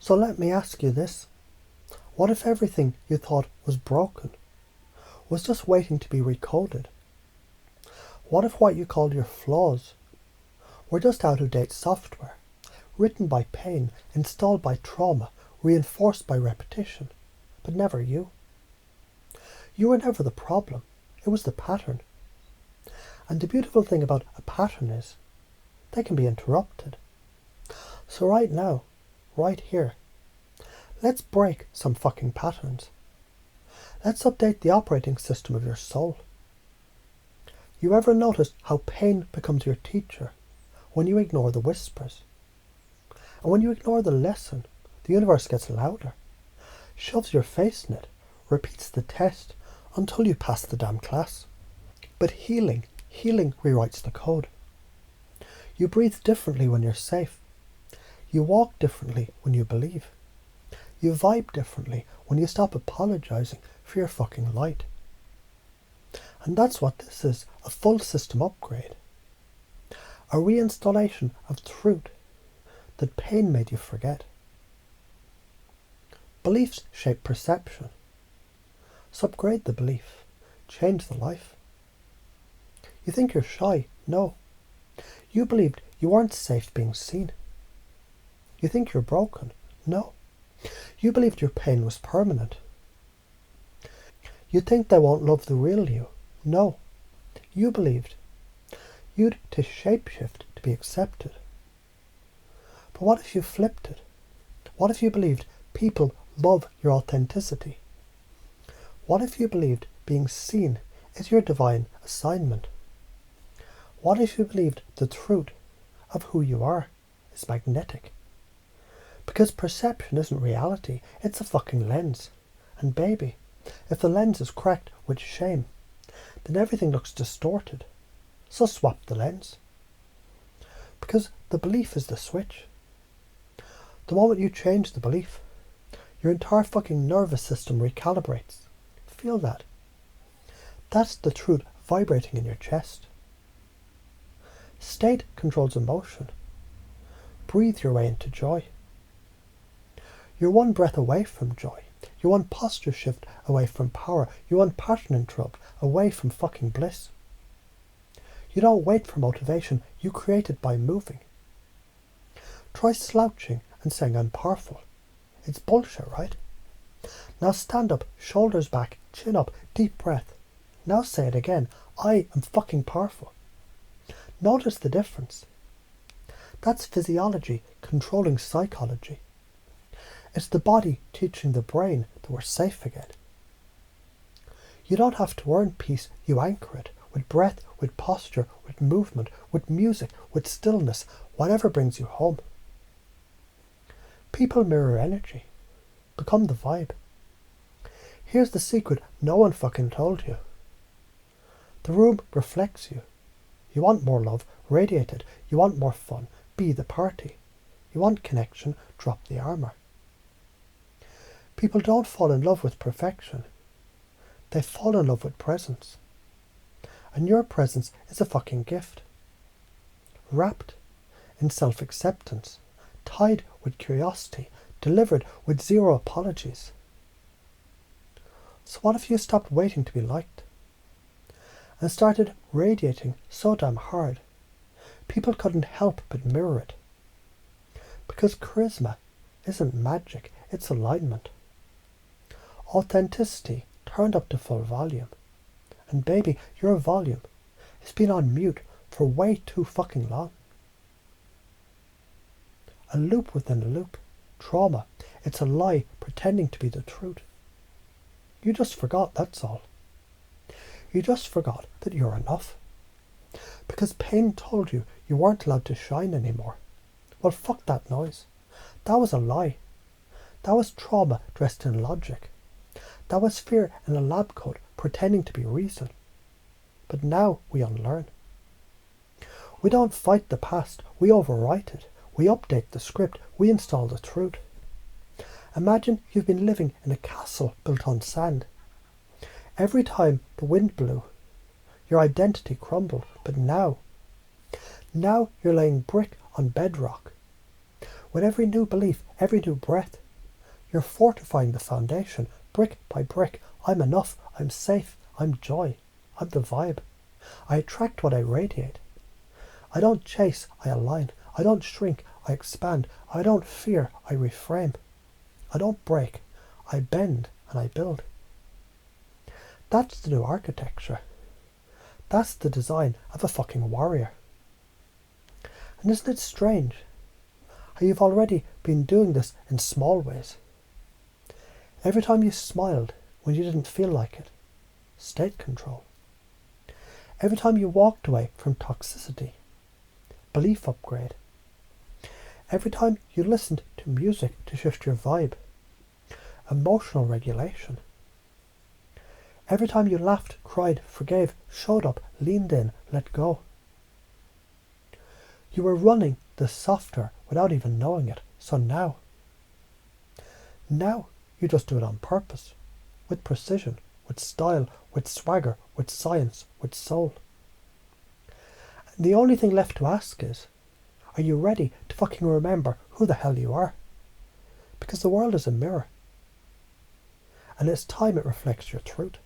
So let me ask you this. What if everything you thought was broken was just waiting to be recoded? What if what you called your flaws were just out-of-date software, written by pain, installed by trauma, reinforced by repetition, but never you? You were never the problem, it was the pattern. And the beautiful thing about a pattern is, they can be interrupted. So right now, right here, let's break some fucking patterns. Let's update the operating system of your soul. You ever notice how pain becomes your teacher when you ignore the whispers? And when you ignore the lesson, the universe gets louder, shoves your face in it, repeats the test until you pass the damn class. But healing rewrites the code. You breathe differently when you're safe. You walk differently when you believe. You vibe differently when you stop apologizing for your fucking light. And that's what this is, a full system upgrade. A reinstallation of truth that pain made you forget. Beliefs shape perception. So upgrade the belief. Change the life. You think you're shy? No. You believed you weren't safe being seen. You think you're broken? No. You believed your pain was permanent. You think they won't love the real you? No. You believed you'd to shapeshift to be accepted. But what if you flipped it? What if you believed people love your authenticity? What if you believed being seen is your divine assignment? What if you believed the truth of who you are is magnetic? Because perception isn't reality, it's a fucking lens. And baby, if the lens is cracked with shame, then everything looks distorted. So swap the lens. Because the belief is the switch. The moment you change the belief, your entire fucking nervous system recalibrates. Feel that. That's the truth vibrating in your chest. State controls emotion. Breathe your way into joy. You're one breath away from joy. You're one posture shift away from power. You're one pattern interrupt away from fucking bliss. You don't wait for motivation. You create it by moving. Try slouching and saying I'm powerful. It's bullshit, right? Now stand up, shoulders back, chin up, deep breath. Now say it again. I am fucking powerful. Notice the difference. That's physiology controlling psychology. It's the body teaching the brain that we're safe again. You don't have to earn peace, you anchor it. With breath, with posture, with movement, with music, with stillness, whatever brings you home. People mirror energy. Become the vibe. Here's the secret no one fucking told you. The room reflects you. You want more love, radiate it. You want more fun, be the party. You want connection, drop the armour. People don't fall in love with perfection. They fall in love with presence. And your presence is a fucking gift. Wrapped in self-acceptance, tied with curiosity, delivered with zero apologies. So what if you stopped waiting to be liked? And started radiating so damn hard, people couldn't help but mirror it. Because charisma isn't magic, it's alignment. Authenticity turned up to full volume. And baby, your volume has been on mute for way too fucking long. A loop within a loop. Trauma. It's a lie pretending to be the truth. You just forgot, that's all. You just forgot that you're enough. Because pain told you you weren't allowed to shine anymore. Well, fuck that noise. That was a lie. That was trauma dressed in logic. That was fear in a lab coat pretending to be reason. But now we unlearn. We don't fight the past, we overwrite it. We update the script, we install the truth. Imagine you've been living in a castle built on sand. Every time the wind blew, your identity crumbled. But now you're laying brick on bedrock. With every new belief, every new breath, you're fortifying the foundation, brick by brick. I'm enough, I'm safe, I'm joy, I'm the vibe. I attract what I radiate. I don't chase, I align. I don't shrink, I expand. I don't fear, I reframe. I don't break, I bend and I build. That's the new architecture. That's the design of a fucking warrior. And isn't it strange how you've already been doing this in small ways? Every time you smiled when you didn't feel like it, state control. Every time you walked away from toxicity, belief upgrade. Every time you listened to music to shift your vibe, emotional regulation. Every time you laughed, cried, forgave, showed up, leaned in, let go. You were running the softer without even knowing it. So now you just do it on purpose, with precision, with style, with swagger, with science, with soul. And the only thing left to ask is, are you ready to fucking remember who the hell you are? Because the world is a mirror. And it's time it reflects your truth.